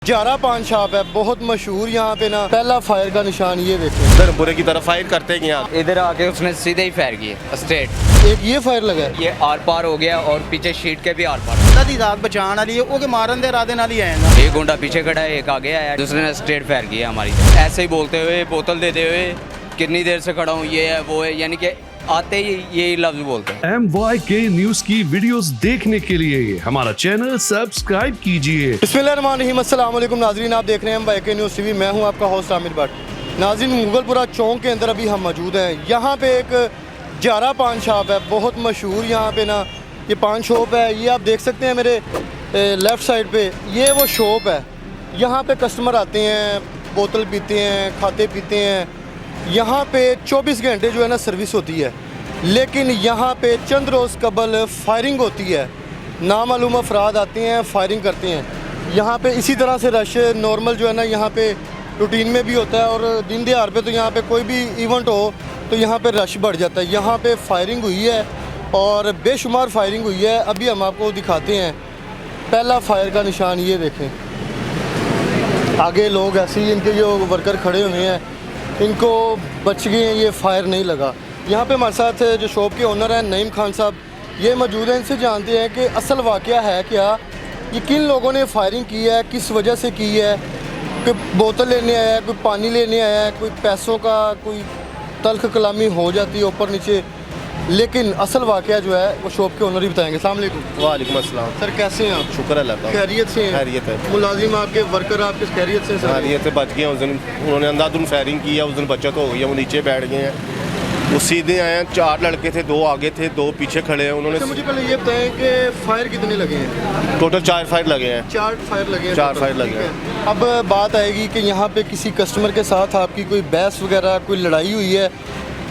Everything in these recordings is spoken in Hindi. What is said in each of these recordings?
जारा पान शॉप है, बहुत मशहूर। यहाँ पे ना पहला फायर का निशान ये देखें, धर्मपुरे की तरफ फायर करते हैं यहाँ। इधर आके उसने सीधे ही फायर किए स्ट्रेट। एक ये फायर लगा है, ये आर पार हो गया और पीछे शीट के भी आर पार। दी जात बचाने वाली है, ओके मारन दे इरादे नाल ही आए ना। एक गुंडा पीछे खड़ा है, एक आगे आया, दूसरे ने स्ट्रेट फायर किया हमारी। ऐसे ही बोलते हुए, बोतल देते हुए, कितनी देर से खड़ा हूँ, ये है वो है, यानी कि आते ही यही लफ्ज बोलते हैं। MYK न्यूज की वीडियोस देखने के लिए हमारा चैनल सब्सक्राइब कीजिए। बिस्मिल्लाहिर्रहमानिर्रहीम, अस्सलाम वालेकुम नाजरीन, आप देख रहे हैं MYK न्यूज़ टीवी। मैं हूं आपका होस्ट आमिर भट्ट। नाजरीन, मुगलपुरा चौक के अंदर अभी हम मौजूद हैं। यहाँ पे एक जारा पान शॉप है, बहुत मशहूर। यहाँ पे ना ये पान शॉप है, ये आप देख सकते हैं मेरे लेफ़्ट साइड पे, ये वो शॉप है। यहाँ पे कस्टमर आते हैं, बोतल पीते हैं, खाते पीते हैं। यहाँ पे 24 घंटे जो है ना सर्विस होती है, लेकिन यहाँ पे चंद रोज़ कबल फायरिंग होती है। नामालूम अफराद आते हैं, फायरिंग करते हैं। यहाँ पे इसी तरह से रश नॉर्मल जो है ना यहाँ पे रूटीन में भी होता है, और दिन दिहाड़ पे तो यहाँ पे कोई भी इवेंट हो तो यहाँ पे रश बढ़ जाता है। यहाँ पे फायरिंग हुई है और बेशुमार फायरिंग हुई है। अभी हम आपको दिखाते हैं पहला फायर का निशान, ये देखें। आगे लोग ऐसे ही, इनके जो वर्कर खड़े हुए हैं, इनको बच गए हैं, ये फायर नहीं लगा। यहाँ पे हमारे साथ जो शॉप के ओनर हैं नईम खान साहब, ये मौजूद हैं। इनसे जानते हैं कि असल वाक़या है क्या, ये किन लोगों ने फायरिंग की है, किस वजह से की है। कोई बोतल लेने आया है, कोई पानी लेने आया है, कोई पैसों का कोई तल्ख कलामी हो जाती है ऊपर नीचे, लेकिन असल वाक़या जो है वो शॉप के ओनर ही बताएंगे। अस्सलाम वालेकुम। वालेकुम अस्सलाम। सर कैसे हैं आप? शुक्र अल्लाह का। खैरियत से हैं? खैरियत है। मुलाजिम आपके, वर्कर आपके खैरियत से हैं सर? खैरियत से बच गए हैं। उस दिन उन्होंने अंधाधुन फायरिंग की है, उस दिन बचत हो गई है, वो नीचे बैठ गए हैं। वो सीधे आए हैं, 4 लड़के थे, 2 आगे थे, 2 पीछे खड़े हैं। अच्छा, उन्होंने मुझे पहले ये बताएं कि फायर कितने लगे हैं? टोटल 4 फायर लगे हैं। 4 फायर लगे हैं। 4 टोटल, फायर लगे ठीक है। अब बात आएगी कि यहाँ पे किसी कस्टमर के साथ आपकी कोई बहस वगैरह, कोई लड़ाई हुई है,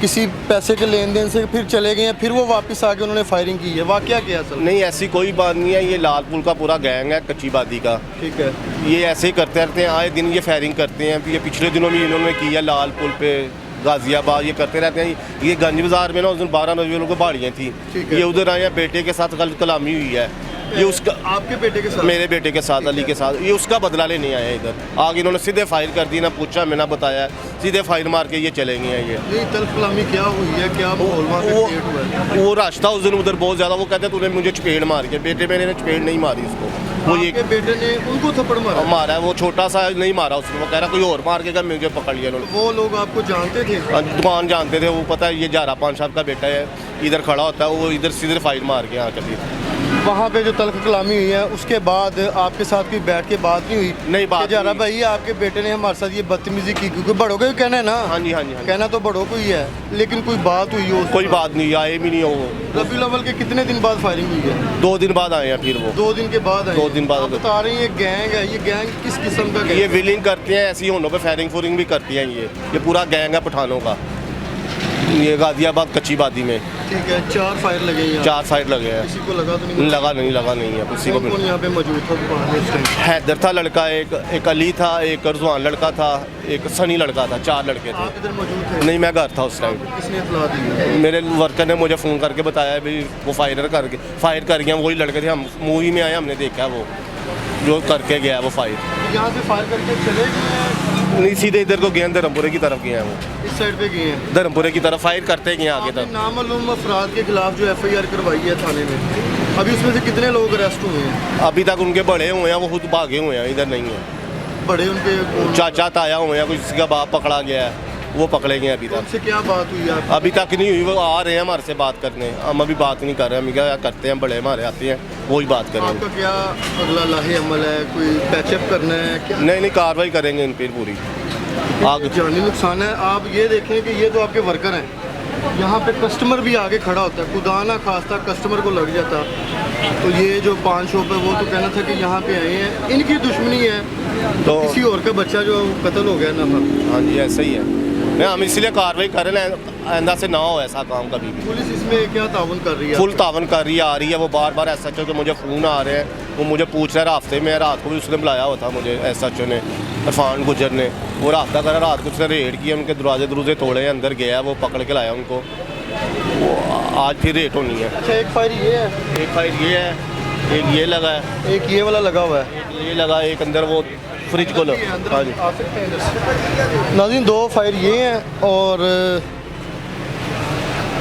किसी पैसे के लेन देन से फिर चले गए हैं, फिर वो वापस आके उन्होंने फायरिंग की है, वाकया क्या है असल? नहीं, ऐसी कोई बात नहीं है। ये लालपुर का पूरा गैंग है, कच्ची बादी का। ठीक है। ये ऐसे ही करते रहते हैं, आए दिन ये फायरिंग करते हैं। ये पिछले दिनों भी इन्होंने की है लालपुर पे, गाजियाबाद, ये करते रहते हैं। ये गंज बाज़ार में ना उस दिन 12 नौजवानों को बाड़ियाँ थी, ठीक है। ये उधर आए हैं, बेटे के साथ गलत कलामी हुई है। ये उसका, आपके बेटे के साथ? मेरे बेटे के साथ, अली के साथ। ये उसका बदला लेने आए हैं इधर। आगे इन्होंने सीधे फायर कर दी, ना पूछा, मैं ना बताया, सीधे फायर मार के ये चले गए हैं। ये तल्ख कलामी क्या हुई है, क्या माहौल वहाँ पे क्रिएट हुआ है? वो रश था उस दिन उधर बहुत ज़्यादा। वो कहते तूने मुझे चपेड़ मार के, बेटे मेरे ने चपेड़ नहीं मारी उसको। वो ये आपके बेटे ने उनको थप्पड़ मारा? मारा है, वो छोटा सा नहीं मारा उसने। वो कह रहा कोई और मार के मुझे पकड़ लिया उन्होंने। वो लोग आपको जानते थे? दुकान जानते थे, वो पता है ये जारा पान साहब का बेटा है, इधर खड़ा होता है, वो इधर सीधे फायर मार के यहाँ कर वहाँ पे जो तल्ख कलामी हुई है, उसके बाद आपके साथ कोई बैठ के बात नहीं हुई? नहीं, बात कि जारा नहीं। भाई आपके बेटे ने हमारे साथ ये बदतमीजी की, क्योंकि बड़ों का ही कहना है ना। हाँ जी, हाँ जी, हाँ जी। कहना तो बड़ों को ही है, लेकिन कोई बात हुई हो? कोई बात नहीं, आए भी नहीं हो वो। रबीउल अव्वल के कितने दिन बाद फायरिंग हुई है? 2 दिन बाद आए हैं फिर वो। 2 दिन के बाद आए? 2 दिन बाद। आप बता रहे हैं ये गैंग है, ये गैंग किस किस्म का गैंग? ये विलिंग करते हैं, ऐसी होनों पे फायरिंग फूरिंग भी करती हैं। ये पूरा गैंग है पठानों का। ये गाजियाबाद कच्ची बादी में। ठीक है। 4 फायर लगे यहाँ? 4 फायर लगे हैं। किसी को लगा तो नहीं? लगा नहीं है किसी को। कौन यहाँ पे मौजूद था दुकान में उस टाइम? हैदर था लड़का, एक अली था, एक रजवान लड़का था, एक सनी लड़का था। 4 लड़के थे। आप इधर मौजूद थे? नहीं, मैं घर था उस टाइम। किसने इत्तला दी? मेरे वर्कर ने मुझे फ़ोन करके बताया भाई वो फायर कर गया। वही लड़के थे, हम मूवी में आए, हमने देखा वो जो करके गया वो फायर। यहाँ से फायर करके चले गए? नहीं, सीधे इधर को गए, धर्मपुरे की तरफ गए हैं वो। इस साइड पे गए हैं? धर्मपुरे की तरफ फायर करते गए आगे आपने तक। नामालूम अफराद के खिलाफ जो FIR करवाई है थाने में, अभी उसमें से कितने लोग अरेस्ट हुए हैं? अभी तक उनके बड़े हुए हैं, वो खुद भागे हुए हैं, इधर नहीं है। बड़े उनके चाचा ताया हुए हैं, किसी का बाप पकड़ा गया है, वो पकड़े गए अभी तक। उनसे क्या बात हुई आप? अभी तक नहीं हुई। वो आ रहे हैं हमारे से बात करने, हम अभी बात नहीं कर रहे हैं। हम क्या करते हैं, बड़े हमारे आते हैं, वही बात करेंगे। आपका क्या अगला लाहे अमल है? कोई पैचअप करना है क्या? नहीं, कार्रवाई करेंगे इन पर पूरी। आगे जानी नुकसान है। आप ये देखें कि ये तो आपके वर्कर हैं, यहाँ पे कस्टमर भी आगे खड़ा होता है, खुदा ना खास्ता कस्टमर को लग जाता, तो ये जो पान शॉप है वो तो कहना था कि यहाँ पे आए हैं, इनकी दुश्मनी है तो किसी और का बच्चा जो कत्ल हो गया ना। हाँ जी, ऐसा ही है। नहीं, हम इसलिए कार्रवाई कर रहे हैं, आइंदा से ना हो ऐसा काम कभी भी। पुलिस इसमें क्या ताउन कर रही है? फुल तावन कर रही है, आ रही है। वो बार SHO के मुझे फ़ोन आ रहे हैं, वो मुझे पूछ रहे हैं। हफ्ते में रात को भी उसने बुलाया हुआ था मुझे, SHO ने, इरफान गुजर ने। वो रास्ता करा, रात को उसने रेड किया, उनके दरवाजे तोड़े, अंदर गया, वो पकड़ के लाया उनको। वो आज फिर रेट होनी है। अच्छा, एक फायर ये है, एक फायर ये है, एक ये लगा है, एक ये वाला लगा हुआ है। एक ये लगा, एक अंदर वो फ्रिज को लो। हाँ जी। नाज़रीन 2 फायर ये हैं और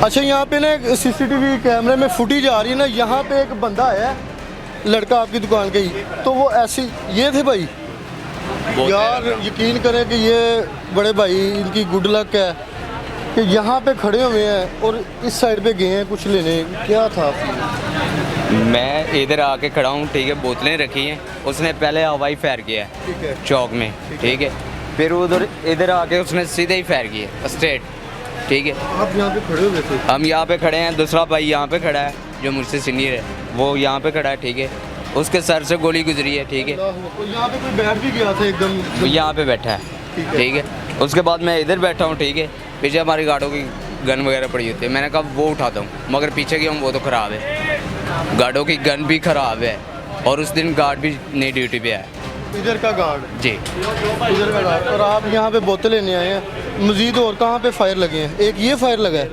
अच्छा यहाँ पे ना सीसीटीवी कैमरे में फुटेज आ रही है ना, यहाँ पे एक बंदा है लड़का आपकी दुकान का ही, तो वो ऐसी ये थे भाई यार, यकीन करें कि ये बड़े भाई इनकी गुड लक है कि यहाँ पे खड़े हुए हैं और इस साइड पे गए हैं कुछ लेने। क्या था? मैं इधर आके खड़ा हूँ, ठीक है, बोतलें रखी हैं, उसने पहले हवाई फायर किया है ठीक है, चौक में, ठीक है, फिर उधर इधर आके उसने सीधे ही फायर किया स्ट्रेट, ठीक है। आप यहाँ पे खड़े हुए थे? हम यहाँ पे खड़े हैं, दूसरा भाई यहाँ पे खड़ा है जो मुझसे सीनियर है, वो यहाँ पे खड़ा है, ठीक है, उसके सर से गोली गुजरी है, ठीक है, तो यहाँ पे कोई बैठ भी गया था एकदम? वो यहाँ पे बैठा है, ठीक है। उसके बाद मैं इधर बैठा हूँ, ठीक है, पीछे हमारी गार्डों की गन वगैरह पड़ी होती है, मैंने कहा वो उठाता हूँ, मगर पीछे की हम वो तो ख़राब है, गार्डों की गन भी ख़राब है और उस दिन गार्ड भी नई ड्यूटी पे है। इधर का गार्ड? जी, इधर का गार्ड। और आप यहाँ पे बोतल लेने आए हैं, मजीद और कहाँ पे फायर लगे हैं? एक ये फायर लगा है,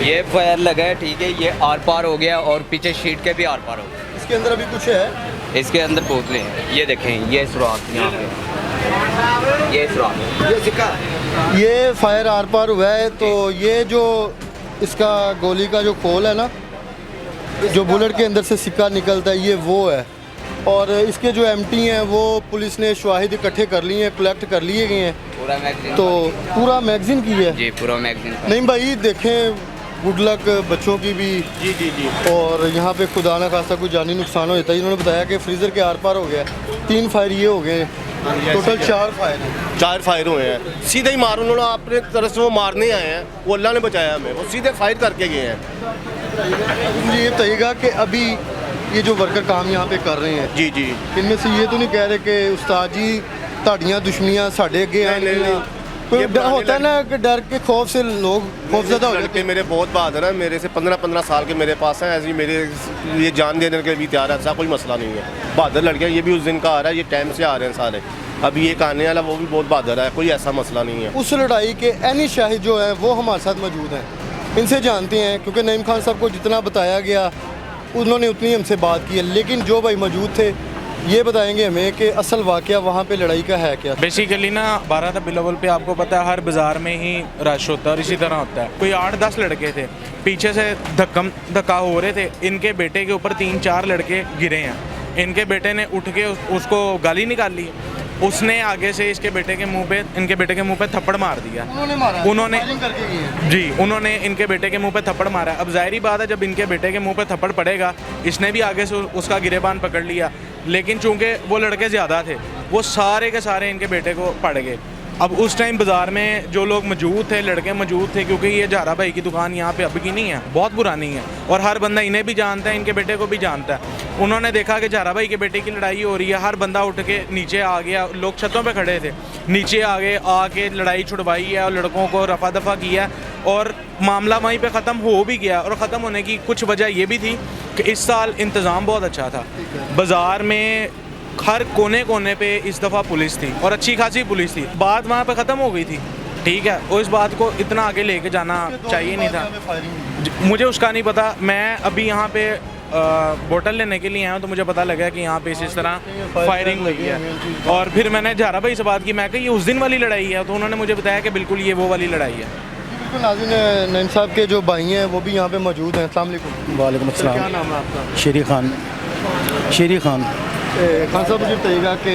ये फायर लगा है, ठीक है, ये आर पार हो गया और पीछे शीट के भी आर पार हो गया। इसके अंदर अभी कुछ है? इसके अंदर बोतलें हैं, ये देखें, ये सुराख यहाँ पे, ये सुराख, ये सिक्का, ये फायर आर पार हुआ है, तो ये जो इसका गोली का जो खोल है ना, जो बुलेट के अंदर से सिक्का निकलता है, ये वो है। और इसके जो एमटी हैं वो पुलिस ने शवाहिद इकट्ठे कर लिए हैं, कलेक्ट कर लिए गए हैं। पूरा मैगजीन, तो पूरा मैगजीन की है? जी पूरा मैगजीन। नहीं भाई देखें, गुड लक बच्चों की भी। जी जी जी। और यहाँ पे खुदा ना खासा कोई जानी नुकसान हो जाता है। इन्होंने बताया कि फ्रीज़र के आर पार हो गया, 3 फायर ये हो गए, टोटल 4 फायर हैं। 4 फायर हुए हैं, सीधे ही मार, उन्होंने अपने तरफ से वो मारने आए हैं, वो अल्लाह ने बचाया हमें, वो सीधे फायर करके गए हैं। मुझे ये बताइएगा कि अभी ये जो वर्कर काम यहाँ पे कर रहे हैं, जी जी। इनमें से ये तो नहीं कह रहे कि उस्ताद जी ताड़ियाँ दुश्मनियाँ साढ़े अगे हैं? नहीं। कोई ये पुराने होता है ना कि डर के खौफ से लोग खौफजदा हो जाते लड़के हैं। मेरे बहुत बहादुर हैं, मेरे से 15-15 साल के मेरे पास हैं, ऐसे ही मेरे ये जान देने के भी तैयार है, ऐसा कोई मसला नहीं है। बहादुर लड़के हैं, ये भी उस दिन का आ रहा है, ये टाइम से आ रहे हैं सारे, अभी एक आने वाला वो भी बहुत बहादुर है, कोई ऐसा मसला नहीं है। उस लड़ाई के एनी शाहिद जो है वो हमारे साथ मौजूद हैं, इनसे जानते हैं, क्योंकि नईम खान साहब को जितना बताया गया उन्होंने उतनी हमसे बात की है, लेकिन जो भाई मौजूद थे ये बताएंगे हमें कि असल वाक़या वहाँ पे लड़ाई का है क्या। बेसिकली ना 12 बिलोवल पे आपको पता है हर बाज़ार में ही रश होता है और इसी तरह होता है। कोई 8-10 लड़के थे, पीछे से धक्का हो रहे थे, इनके बेटे के ऊपर 3-4 लड़के गिरे हैं, इनके बेटे ने उठ के उसको गाली निकाल ली, उसने आगे से इसके बेटे के मुंह पे, इनके बेटे के मुंह पे थप्पड़ मार दिया। उन्होंने करके गए हैं। जी, उन्होंने इनके बेटे के मुंह पे थप्पड़ मारा। अब जाहिर बात है जब इनके बेटे के मुंह पे थप्पड़ पड़ेगा, इसने भी आगे से उसका गिरेबान पकड़ लिया, लेकिन चूंकि वो लड़के ज़्यादा थे, वो सारे के सारे इनके बेटे को पड़ गए। अब उस टाइम बाज़ार में जो लोग मौजूद थे, लड़के मौजूद थे, क्योंकि ये जहरा भाई की दुकान यहाँ पे अब की नहीं है, बहुत पुरानी है और हर बंदा इन्हें भी जानता है, इनके बेटे को भी जानता है। उन्होंने देखा कि जहरा भाई के बेटे की लड़ाई हो रही है, हर बंदा उठ के नीचे आ गया, लोग छतों पे खड़े थे, नीचे आके लड़ाई छुड़वाई है और लड़कों को रफा दफा किया और मामला वहीं पे ख़त्म हो भी गया। और ख़त्म होने की कुछ वजह ये भी थी कि इस साल इंतज़ाम बहुत अच्छा था, बाज़ार में हर कोने कोने पे इस दफ़ा पुलिस थी और अच्छी खासी पुलिस थी। बात वहाँ पे ख़त्म हो गई थी, ठीक है, और इस बात को इतना आगे लेके जाना चाहिए नहीं था। मुझे उसका नहीं पता, मैं अभी यहाँ पे बोतल लेने के लिए आया हूँ, तो मुझे पता लगा कि यहाँ पे इस तरह फायरिंग हुई है और फिर मैंने जहरा भाई से बात की, मैं कहा ये उस दिन वाली लड़ाई है, तो उन्होंने मुझे बताया कि बिल्कुल ये वो वाली लड़ाई है। बिल्कुल नाज़रीन, नईम साहब के जो भाई हैं वो भी यहाँ पे मौजूद हैं। अस्सलाम वालेकुम। वालेकुम क्या अस्सलाम। नाम है आपका? शेरी खान। खान साहब मुझे बताइएगा कि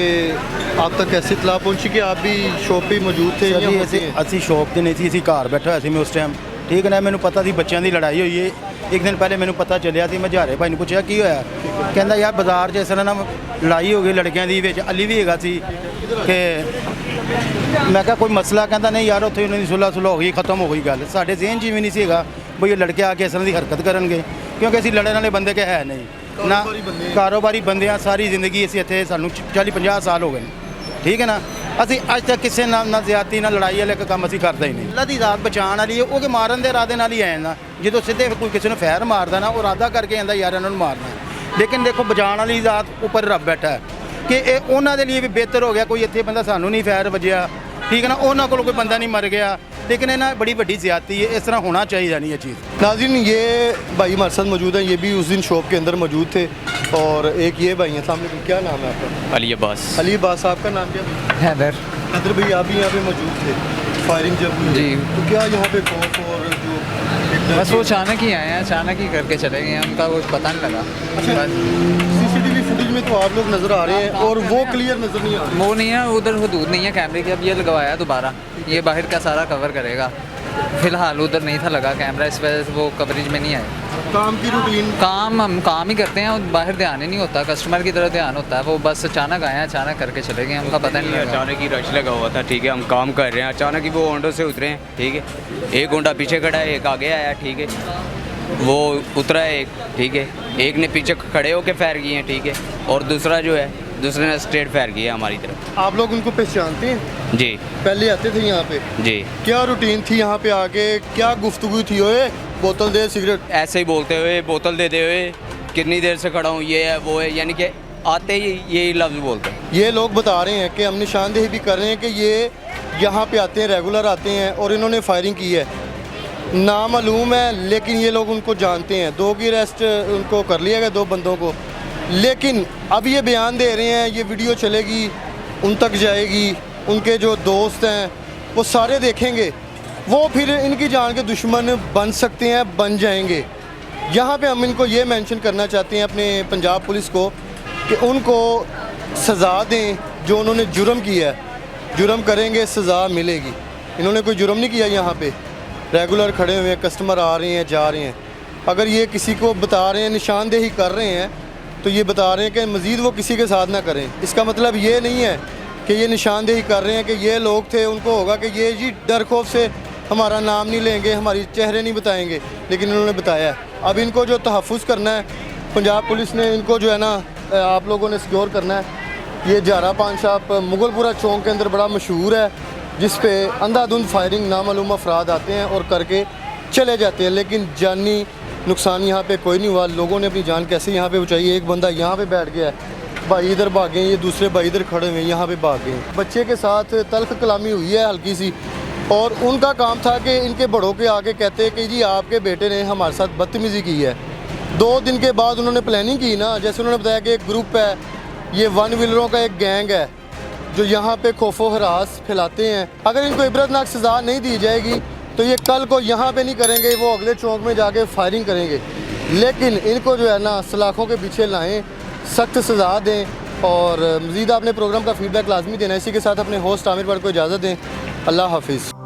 आप तक कैसी इत्तला पहुंची कि आप भी शॉप पे मौजूद थे? या जी होती हैं? ਅਸੀਂ ਸ਼ੌਪ ਤੇ ਨਹੀਂ ਸੀ, ਅਸੀਂ ਘਰ ਬੈਠਾ ਹੋਇਆ ਸੀ ਮੈਂ ਉਸ ਟਾਈਮ, ਠੀਕ ਹੈ ਨਾ। ਮੈਨੂੰ ਪਤਾ ਸੀ ਬੱਚਿਆਂ ਦੀ ਲੜਾਈ ਹੋਈ ਹੈ, ਇੱਕ ਦਿਨ ਪਹਿਲੇ ਮੈਨੂੰ ਪਤਾ ਚੱਲਿਆ ਸੀ, ਮੈਂ ਜਹਾਰੇ ਭਾਈ ਨੂੰ ਪੁੱਛਿਆ ਕੀ ਹੋਇਆ, ਕਹਿੰਦਾ ਯਾਰ ਬਾਜ਼ਾਰ 'ਚ ਇਸ ਤਰ੍ਹਾਂ ਨਾ ਲੜਾਈ ਹੋ ਗਈ ਲੜਕਿਆਂ ਦੀ, ਵਿੱਚ ਅਲੀ ਵੀ ਹੈਗਾ ਸੀ ਕਿ ਮੈਂ ਕਿਹਾ ਕੋਈ ਮਸਲਾ, ਕਹਿੰਦਾ ਨਹੀਂ ਯਾਰ ਉੱਥੇ ਉਹਨਾਂ ਦੀ ਸੁਲ੍ਹਾ ਹੋ ਗਈ, ਖਤਮ ਹੋ ਗਈ ਗੱਲ। ਸਾਡੇ ਜ਼ਿਹਨ 'ਚ ਵੀ ਨਹੀਂ ਸੀਗਾ ਬਈ ਇਹ ਲੜਕੇ ਆ ਕੇ ਇਸ ਤਰ੍ਹਾਂ ਦੀ ਹਰਕਤ ਕਰਨਗੇ, ਕਿਉਂਕਿ ਅਸੀਂ ਲੜਨ ਵਾਲੇ ਬੰਦੇ ਕਿ ਹੈ ਨਹੀਂ ਨਾ, ਕਾਰੋਬਾਰੀ ਬੰਦੇ ਆ, ਸਾਰੀ ਜ਼ਿੰਦਗੀ ਅਸੀਂ ਇੱਥੇ, ਸਾਨੂੰ 40-50 ਸਾਲ ਹੋ ਗਏ ਨੇ, ਠੀਕ ਹੈ ਨਾ। ਅਸੀਂ ਅੱਜ ਤੱਕ ਕਿਸੇ ਨਾਲ ਨਾ ਜ਼ਿਆਦਤੀ ਨਾ ਲੜਾਈ ਵਾਲੇ ਕੰਮ ਅਸੀਂ ਕਰਦੇ ਹੀ ਨਹੀਂ। ਅੱਲਾ ਦੀ ਜ਼ਾਤ ਬਚਾਉਣ ਵਾਲੀ ਹੈ, ਉਹ ਕਿ ਮਾਰਨ ਦੇ ਇਰਾਦੇ ਨਾਲ ਹੀ ਆਏ ਨਾ, ਜਦੋਂ ਸਿੱਧੇ ਕੋਈ ਕਿਸੇ ਨੂੰ ਫੈਰ ਮਾਰਦਾ ਨਾ, ਉਹ ਇਰਾਦਾ ਕਰਕੇ ਆਂਦਾ ਯਾਰ ਇਹਨਾਂ ਨੂੰ ਮਾਰਨਾ। ਲੇਕਿਨ ਦੇਖੋ ਬਚਾਉਣ ਵਾਲੀ ਜ਼ਾਤ ਉੱਪਰ ਰੱਬ ਬੈਠਾ ਹੈ ਕਿ ਇਹ ਉਹਨਾਂ ਦੇ ਲਈ ਵੀ ਬਿਹਤਰ ਹੋ ਗਿਆ, ਕੋਈ ਇੱਥੇ ਬੰਦਾ ਸਾਨੂੰ ਨਹੀਂ ਫੈਰ ਵੱਜਿਆ, ठीक है ना, ਉਹਨਾਂ ਕੋਲ ਕੋਈ ਬੰਦਾ ਨਹੀਂ ਮਰ ਗਿਆ, लेकिन है ना बड़ी बड़ी ज्यादती है, इस तरह होना चाहिए नहीं ये चीज़। नाज़रीन, ये भाई हमारे साथ मौजूद हैं, ये भी उस दिन शॉप के अंदर मौजूद थे। और एक ये भाई हैं, अस्सलाम वालेकुम, क्या नाम है आपका? अली अब्बास। अली अब्बास, आपका नाम क्या? हैदर। हैदर भाई, आप भी यहाँ पे मौजूद थे फायरिंग जब हुई? जी। तो क्या यहाँ पे खौफ और जो बस वो अचानक ही आए हैं, अचानक ही करके चले गए हैं, उनका वो पता नहीं लगा। अच्छा, सीसीटीवी फुटेज में तो आप लोग नज़र आ रहे हैं और वो क्लियर नज़र नहीं आ रहे। वो नहीं है, उधर हदूद नहीं है कैमरे की, अब ये लगवाया दोबारा, ये बाहर का सारा कवर करेगा। फिलहाल उधर नहीं था लगा कैमरा, इस वजह से वो कवरेज में नहीं आए। काम की रूटीन, काम हम काम ही करते हैं और बाहर ध्यान ही नहीं होता, कस्टमर की तरफ ध्यान होता है, वो बस अचानक आए हैं, अचानक करके चले गए, उनका पता नहीं लगा। अचानक ही रश लगा हुआ था, ठीक है, हम काम कर रहे हैं, अचानक ही वो होंडो से उतरे हैं, ठीक है, एक होंडा पीछे खड़ा है, एक आगे आया, ठीक है, वो उतरा है एक, ठीक है, एक ने पीछे खड़े होकर फायर किए हैं, ठीक है, और दूसरा जो है, दूसरे ने स्ट्रेट फायर किया हमारी तरफ। आप लोग उनको पहचानते हैं? जी पहले आते थे यहाँ पे? जी। क्या रूटीन थी यहाँ पे आके, क्या गुफ्तगू थी? ओए बोतल दे, सिगरेट, ऐसे ही बोलते हुए, बोतल देते हुए, कितनी देर से खड़ा हूँ, ये है वो है, यानी कि आते ही यही लफ्ज़ बोलते हैं। ये लोग बता रहे हैं कि हम निशानदेही भी कर रहे हैं कि ये यहाँ पे आते हैं, रेगुलर आते हैं और इन्होंने फायरिंग की है। नामालूम है, लेकिन ये लोग उनको जानते हैं। 2 की अरेस्ट उनको कर लिया गया, 2 बंदों को। लेकिन अब ये बयान दे रहे हैं, ये वीडियो चलेगी, उन तक जाएगी, उनके जो दोस्त हैं वो सारे देखेंगे, वो फिर इनकी जान के दुश्मन बन सकते हैं, बन जाएंगे। यहाँ पे हम इनको ये मेंशन करना चाहते हैं अपने पंजाब पुलिस को कि उनको सज़ा दें जो उन्होंने जुर्म किया है। जुर्म करेंगे, सज़ा मिलेगी। इन्होंने कोई जुर्म नहीं किया, यहाँ पे रेगुलर खड़े हुए हैं, कस्टमर आ रहे हैं, जा रहे हैं। अगर ये किसी को बता रहे हैं, निशानदेही कर रहे हैं, तो ये बता रहे हैं कि मज़ीद वो किसी के साथ ना करें। इसका मतलब ये नहीं है कि ये निशानदेही कर रहे हैं कि ये लोग थे, उनको होगा कि ये जी डर खौफ से हमारा नाम नहीं लेंगे, हमारी चेहरे नहीं बताएंगे, लेकिन इन्होंने बताया है। अब इनको जो तहफ़्फ़ुज़ करना है, पंजाब पुलिस ने इनको जो है ना, आप लोगों ने सिक्योर करना है। ये जारा पान शॉप मुगलपुरा चौक के अंदर बड़ा मशहूर है, जिस पे अंधाधुंध फायरिंग नामालूम अफराद आते हैं और करके चले जाते हैं, लेकिन जानी नुकसान यहाँ पे कोई नहीं हुआ। लोगों ने अपनी जान कैसे यहाँ पे बचाई। एक बंदा यहाँ पे बैठ गया है, भाई इधर भागे, ये दूसरे भाई इधर खड़े हुए, यहाँ पे भाग गए। बच्चे के साथ तल्ख कलामी हुई है हल्की सी, और उनका काम था कि इनके बड़ों के आगे कहते कि जी आपके बेटे ने हमारे साथ बदतमीज़ी की है। 2 दिन के बाद उन्होंने प्लानिंग की ना, जैसे उन्होंने बताया कि एक ग्रुप है, ये 1 व्हीलरों का एक गैंग है जो यहाँ पे खौफो हरास फैलाते हैं। अगर इनको इबरतनाक सज़ा नहीं दी जाएगी तो ये कल को यहाँ पे नहीं करेंगे, वो अगले चौक में जाके फायरिंग करेंगे। लेकिन इनको जो है ना सलाखों के पीछे लाएं, सख्त सज़ा दें। और मज़ीद आपने प्रोग्राम का फ़ीडबैक लाजमी देना। इसी के साथ अपने होस्ट आमिर भट्ट को इजाज़त दें। अल्लाह हाफिज़।